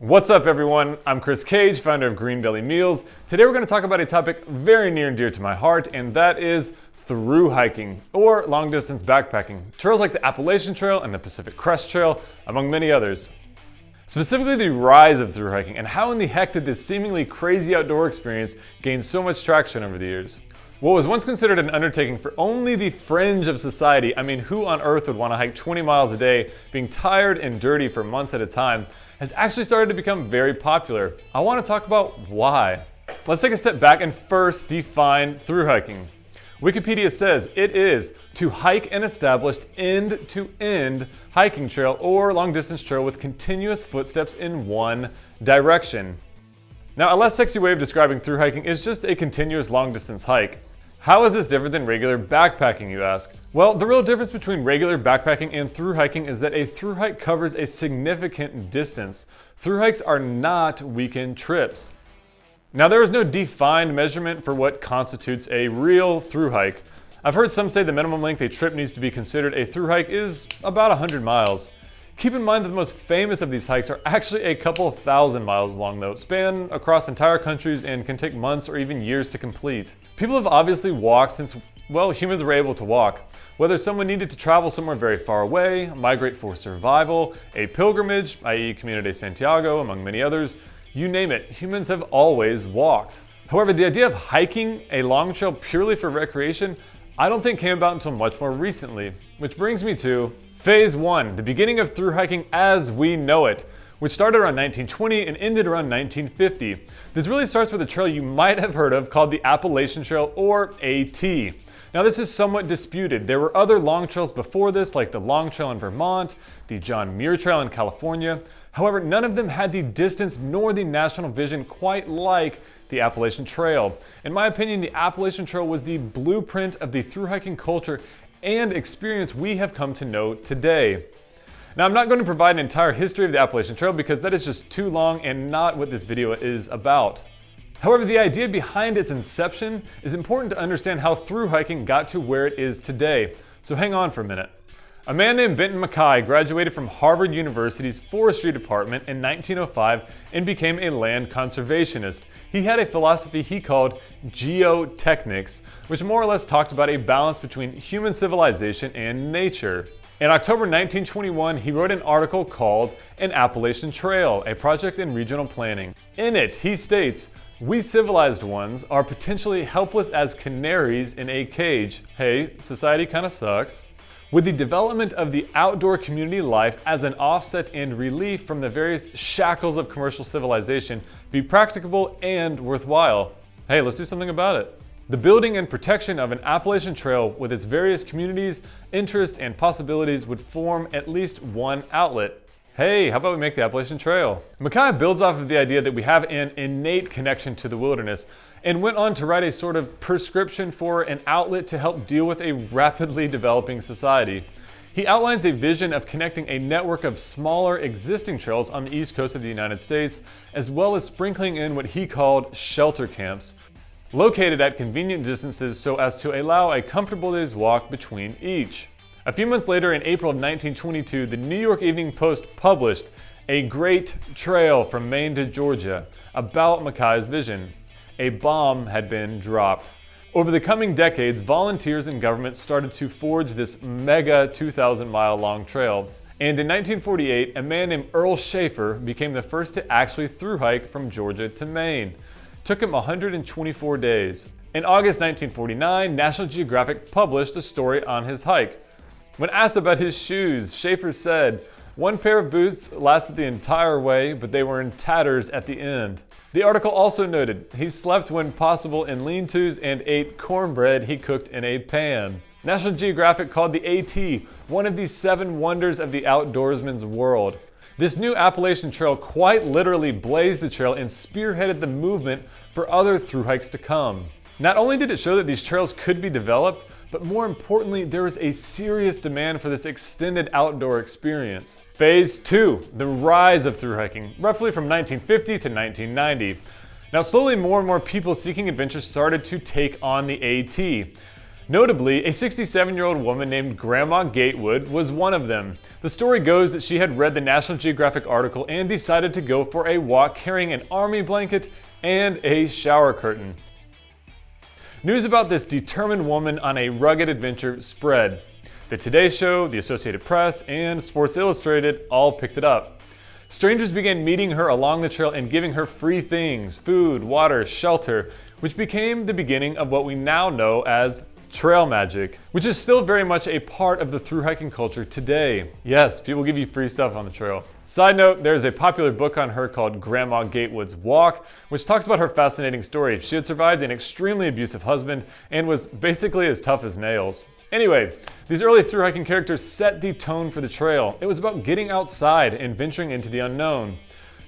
What's up everyone? I'm Chris Cage, founder of Green Belly Meals. Today we're going to talk about a topic very near and dear to my heart, and that is through hiking or long distance backpacking. Trails like the Appalachian Trail and the Pacific Crest Trail, among many others. Specifically the rise of through hiking and how in the heck did this seemingly crazy outdoor experience gain so much traction over the years. What was once considered an undertaking for only the fringe of society, I mean, who on earth would want to hike 20 miles a day, being tired and dirty for months at a time, has actually started to become very popular. I want to talk about why. Let's take a step back and first define through hiking. Wikipedia says it is to hike an established end-to-end hiking trail or long-distance trail with continuous footsteps in one direction. Now, a less sexy way of describing through hiking is just a continuous long-distance hike. How is this different than regular backpacking, you ask? Well, the real difference between regular backpacking and through hiking is that a through hike covers a significant distance. Through hikes are not weekend trips. Now, there is no defined measurement for what constitutes a real through hike. I've heard some say the minimum length a trip needs to be considered a through hike is about 100 miles. Keep in mind that the most famous of these hikes are actually a couple thousand miles long though, span across entire countries and can take months or even years to complete. People have obviously walked since, well, humans were able to walk. Whether someone needed to travel somewhere very far away, migrate for survival, a pilgrimage, i.e. Camino de Santiago, among many others, you name it, humans have always walked. However, the idea of hiking a long trail purely for recreation, I don't think came about until much more recently, which brings me to Phase 1, the beginning of through hiking as we know it, which started around 1920 and ended around 1950. This really starts with a trail you might have heard of called the Appalachian Trail, or AT. Now, this is somewhat disputed. There were other long trails before this, like the Long Trail in Vermont, the John Muir Trail in California. However, none of them had the distance nor the national vision quite like the Appalachian Trail. In my opinion, the Appalachian Trail was the blueprint of the through hiking culture and experience we have come to know today. Now, I'm not going to provide an entire history of the Appalachian Trail because that is just too long and not what this video is about. However, the idea behind its inception is important to understand how through hiking got to where it is today. So hang on for a minute. A man named Benton MacKaye graduated from Harvard University's forestry department in 1905 and became a land conservationist. He had a philosophy he called geotechnics, which more or less talked about a balance between human civilization and nature. In October 1921, he wrote an article called An Appalachian Trail, a project in regional planning. In it, he states, "We civilized ones are potentially helpless as canaries in a cage." Hey, society kind of sucks. Would the development of the outdoor community life as an offset and relief from the various shackles of commercial civilization be practicable and worthwhile? Hey, let's do something about it. The building and protection of an Appalachian Trail with its various communities, interests, and possibilities would form at least one outlet. Hey, how about we make the Appalachian Trail? MacKaye builds off of the idea that we have an innate connection to the wilderness and went on to write a sort of prescription for an outlet to help deal with a rapidly developing society. He outlines a vision of connecting a network of smaller existing trails on the east coast of the United States, as well as sprinkling in what he called shelter camps, located at convenient distances so as to allow a comfortable day's walk between each. A few months later, in April of 1922, the New York Evening Post published A Great Trail from Maine to Georgia about MacKaye's vision. A bomb had been dropped. Over the coming decades, volunteers and government started to forge this mega 2,000-mile long trail. And in 1948, a man named Earl Schaefer became the first to actually through hike from Georgia to Maine. It took him 124 days. In August 1949, National Geographic published a story on his hike. When asked about his shoes, Schaefer said, "One pair of boots lasted the entire way, but they were in tatters at the end." The article also noted he slept when possible in lean-tos and ate cornbread he cooked in a pan. National Geographic called the AT one of the 7 wonders of the outdoorsman's world. This new Appalachian Trail quite literally blazed the trail and spearheaded the movement for other through hikes to come. Not only did it show that these trails could be developed, but more importantly, there was a serious demand for this extended outdoor experience. Phase 2, the rise of through hiking, roughly from 1950 to 1990. Now, slowly more and more people seeking adventure started to take on the AT. Notably, a 67-year-old woman named Grandma Gatewood was one of them. The story goes that she had read the National Geographic article and decided to go for a walk carrying an army blanket and a shower curtain. News about this determined woman on a rugged adventure spread. The Today Show, the Associated Press, and Sports Illustrated all picked it up. Strangers began meeting her along the trail and giving her free things, food, water, shelter, which became the beginning of what we now know as trail magic, which is still very much a part of the thru-hiking culture today. Yes, people give you free stuff on the trail. Side note, there's a popular book on her called Grandma Gatewood's Walk, which talks about her fascinating story. She had survived an extremely abusive husband and was basically as tough as nails. Anyway, these early thru-hiking characters set the tone for the trail. It was about getting outside and venturing into the unknown.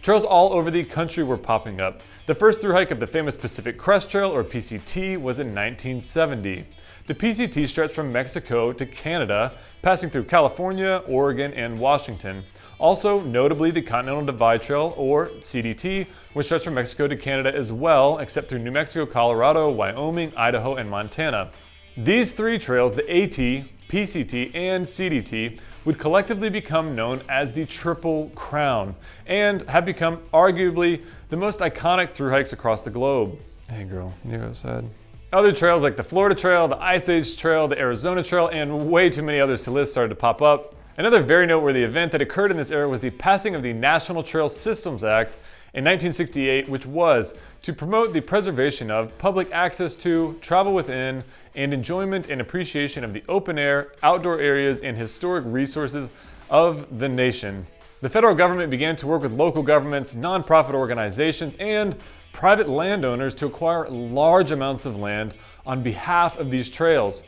Trails all over the country were popping up. The first thru-hike of the famous Pacific Crest Trail, or PCT, was in 1970. The PCT stretched from Mexico to Canada, passing through California, Oregon, and Washington. Also, notably, the Continental Divide Trail, or CDT, which stretched from Mexico to Canada as well, except through New Mexico, Colorado, Wyoming, Idaho, and Montana. These three trails, the AT, PCT, and CDT, would collectively become known as the Triple Crown, and have become arguably the most iconic thru-hikes across the globe. Hey girl, you go outside. Other trails like the Florida Trail, the Ice Age Trail, the Arizona Trail, and way too many others to list started to pop up. Another very noteworthy event that occurred in this era was the passing of the National Trail Systems Act in 1968, which was to promote the preservation of public access to, travel within, and enjoyment and appreciation of the open air, outdoor areas, and historic resources of the nation. The federal government began to work with local governments, nonprofit organizations, and private landowners to acquire large amounts of land on behalf of these trails.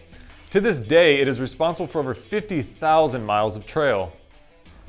To this day, it is responsible for over 50,000 miles of trail.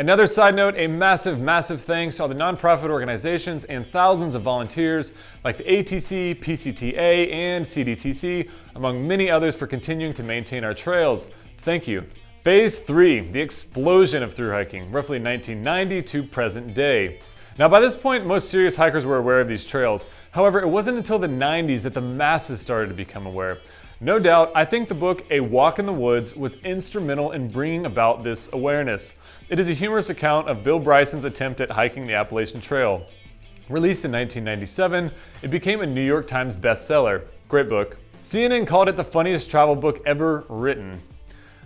Another side note, a massive thanks to all the nonprofit organizations and thousands of volunteers like the ATC, PCTA, and CDTC, among many others, for continuing to maintain our trails. Thank you. Phase 3, the explosion of thru-hiking, roughly 1990 to present day. Now by this point, most serious hikers were aware of these trails. However, it wasn't until the 90s that the masses started to become aware. No doubt, I think the book A Walk in the Woods was instrumental in bringing about this awareness. It is a humorous account of Bill Bryson's attempt at hiking the Appalachian Trail. Released in 1997, it became a New York Times bestseller. Great book. CNN called it the funniest travel book ever written.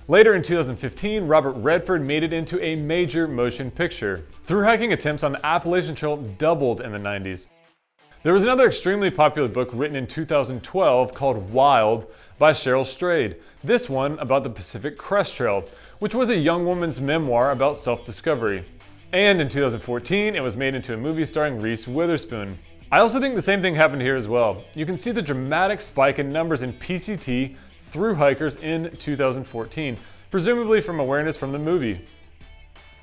Later in 2015, Robert Redford made it into a major motion picture. Thru-hiking attempts on the Appalachian Trail doubled in the 90s. There was another extremely popular book written in 2012 called Wild by Cheryl Strayed. This one about the Pacific Crest Trail, which was a young woman's memoir about self-discovery. And in 2014, it was made into a movie starring Reese Witherspoon. I also think the same thing happened here as well. You can see the dramatic spike in numbers in PCT thru-hikers in 2014, presumably from awareness from the movie.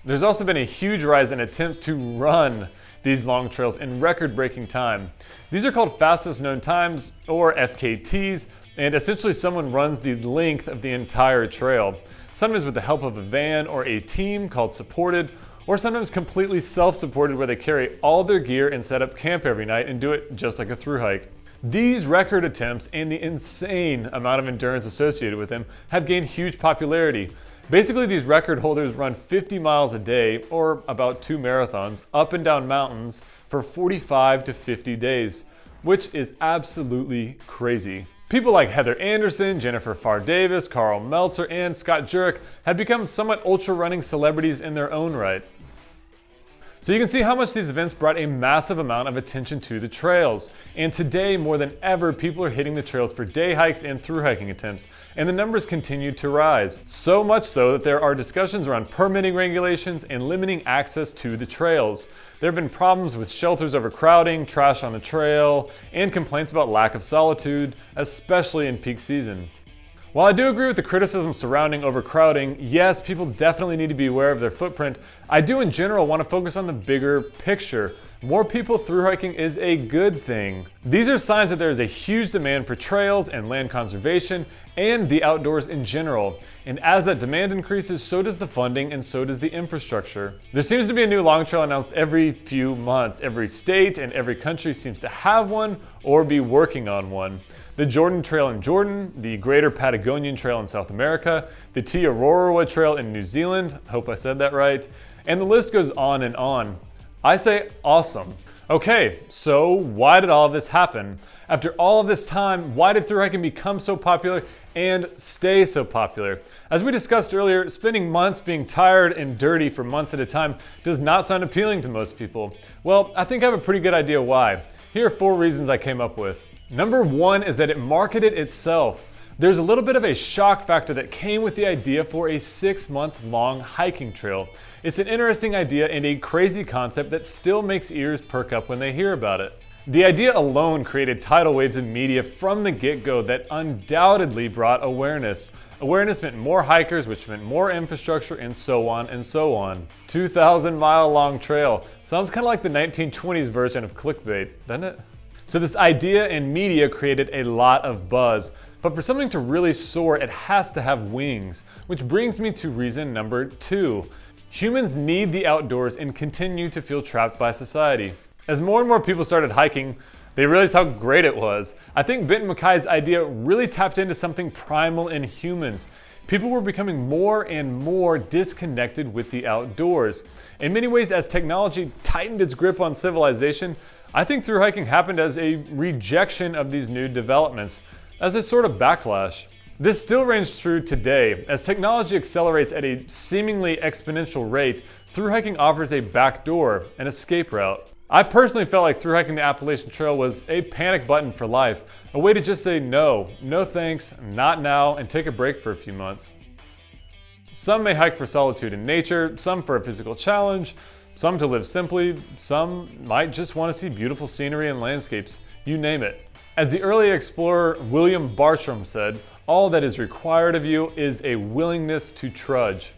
There's also been a huge rise in attempts to run these long trails in record-breaking time. These are called fastest known times, or FKTs, and essentially someone runs the length of the entire trail, sometimes with the help of a van or a team called supported, or sometimes completely self-supported where they carry all their gear and set up camp every night and do it just like a thru-hike. These record attempts and the insane amount of endurance associated with them have gained huge popularity. Basically, these record holders run 50 miles a day, or about 2 marathons, up and down mountains for 45 to 50 days, which is absolutely crazy. People like Heather Anderson, Jennifer Farr Davis, Carl Meltzer, and Scott Jurek have become somewhat ultra running celebrities in their own right. So you can see how much these events brought a massive amount of attention to the trails. And today, more than ever, people are hitting the trails for day hikes and thru-hiking attempts, and the numbers continue to rise. So much so that there are discussions around permitting regulations and limiting access to the trails. There have been problems with shelters overcrowding, trash on the trail, and complaints about lack of solitude, especially in peak season. While I do agree with the criticism surrounding overcrowding, yes, people definitely need to be aware of their footprint, I do in general want to focus on the bigger picture. More people thru-hiking is a good thing. These are signs that there is a huge demand for trails and land conservation and the outdoors in general. And as that demand increases, so does the funding and so does the infrastructure. There seems to be a new long trail announced every few months. Every state and every country seems to have one or be working on one. the Jordan Trail in Jordan, the Greater Patagonian Trail in South America, the Aurora Trail in New Zealand, hope I said that right, and the list goes on and on. I say awesome. Okay, so why did all of this happen? After all of this time, why did thru-hiking become so popular and stay so popular? As we discussed earlier, spending months being tired and dirty for months at a time does not sound appealing to most people. Well, I think I have a pretty good idea why. Here are 4 reasons I came up with. Number 1 is that it marketed itself. There's a little bit of a shock factor that came with the idea for a 6-month-long hiking trail. It's an interesting idea and a crazy concept that still makes ears perk up when they hear about it. The idea alone created tidal waves of media from the get-go that undoubtedly brought awareness. Awareness meant more hikers, which meant more infrastructure, and so on and so on. 2,000-mile-long trail. Sounds kind of like the 1920s version of clickbait, doesn't it? So this idea and media created a lot of buzz. But for something to really soar, it has to have wings. Which brings me to reason number 2. Humans need the outdoors and continue to feel trapped by society. As more and more people started hiking, they realized how great it was. I think Benton MacKay's idea really tapped into something primal in humans. People were becoming more and more disconnected with the outdoors. In many ways, as technology tightened its grip on civilization, I think thru-hiking happened as a rejection of these new developments, as a sort of backlash. This still reigns true today. As technology accelerates at a seemingly exponential rate, thru-hiking offers a backdoor, an escape route. I personally felt like thru-hiking the Appalachian Trail was a panic button for life, a way to just say no thanks, not now, and take a break for a few months. Some may hike for solitude in nature, some for a physical challenge, some to live simply, some might just want to see beautiful scenery and landscapes, you name it. As the early explorer William Bartram said, all that is required of you is a willingness to trudge.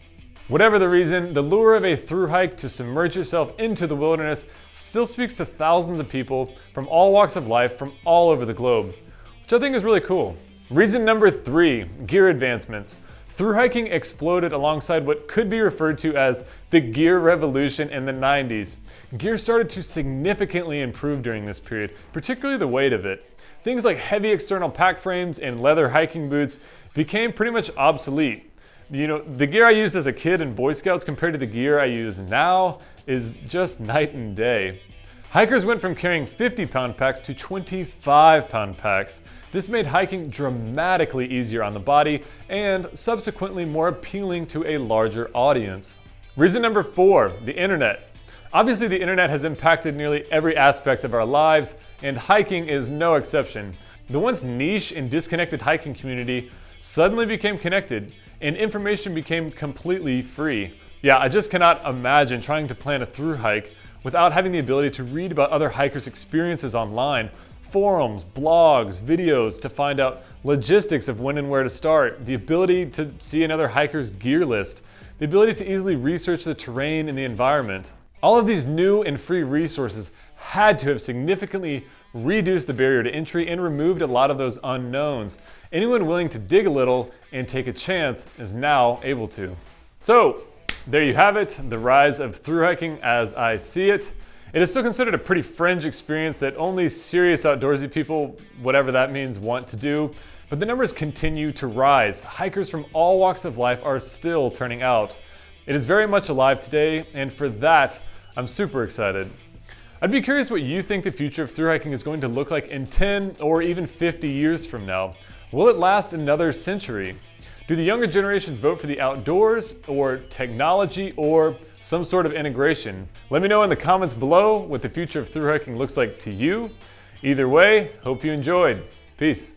Whatever the reason, the lure of a thru-hike to submerge yourself into the wilderness still speaks to thousands of people from all walks of life from all over the globe, which I think is really cool. Reason number 3, gear advancements. Thru-hiking exploded alongside what could be referred to as the gear revolution in the 90s. Gear started to significantly improve during this period, particularly the weight of it. Things like heavy external pack frames and leather hiking boots became pretty much obsolete. The gear I used as a kid in Boy Scouts compared to the gear I use now is just night and day. Hikers went from carrying 50-pound packs to 25-pound packs. This made hiking dramatically easier on the body and subsequently more appealing to a larger audience. Reason number 4, the internet. Obviously, the internet has impacted nearly every aspect of our lives, and hiking is no exception. The once niche and disconnected hiking community suddenly became connected, and information became completely free. Yeah, I just cannot imagine trying to plan a thru-hike without having the ability to read about other hikers' experiences online, forums, blogs, videos to find out logistics of when and where to start, the ability to see another hiker's gear list, the ability to easily research the terrain and the environment. All of these new and free resources had to have significantly reduced the barrier to entry and removed a lot of those unknowns. Anyone willing to dig a little and take a chance is now able to. So, there you have it, the rise of thru-hiking as I see it. It is still considered a pretty fringe experience that only serious outdoorsy people, whatever that means, want to do. But the numbers continue to rise. Hikers from all walks of life are still turning out. It is very much alive today, and for that, I'm super excited. I'd be curious what you think the future of thru-hiking is going to look like in 10 or even 50 years from now. Will it last another century? Do the younger generations vote for the outdoors, or technology, or some sort of integration? Let me know in the comments below what the future of thru-hiking looks like to you. Either way, hope you enjoyed. Peace.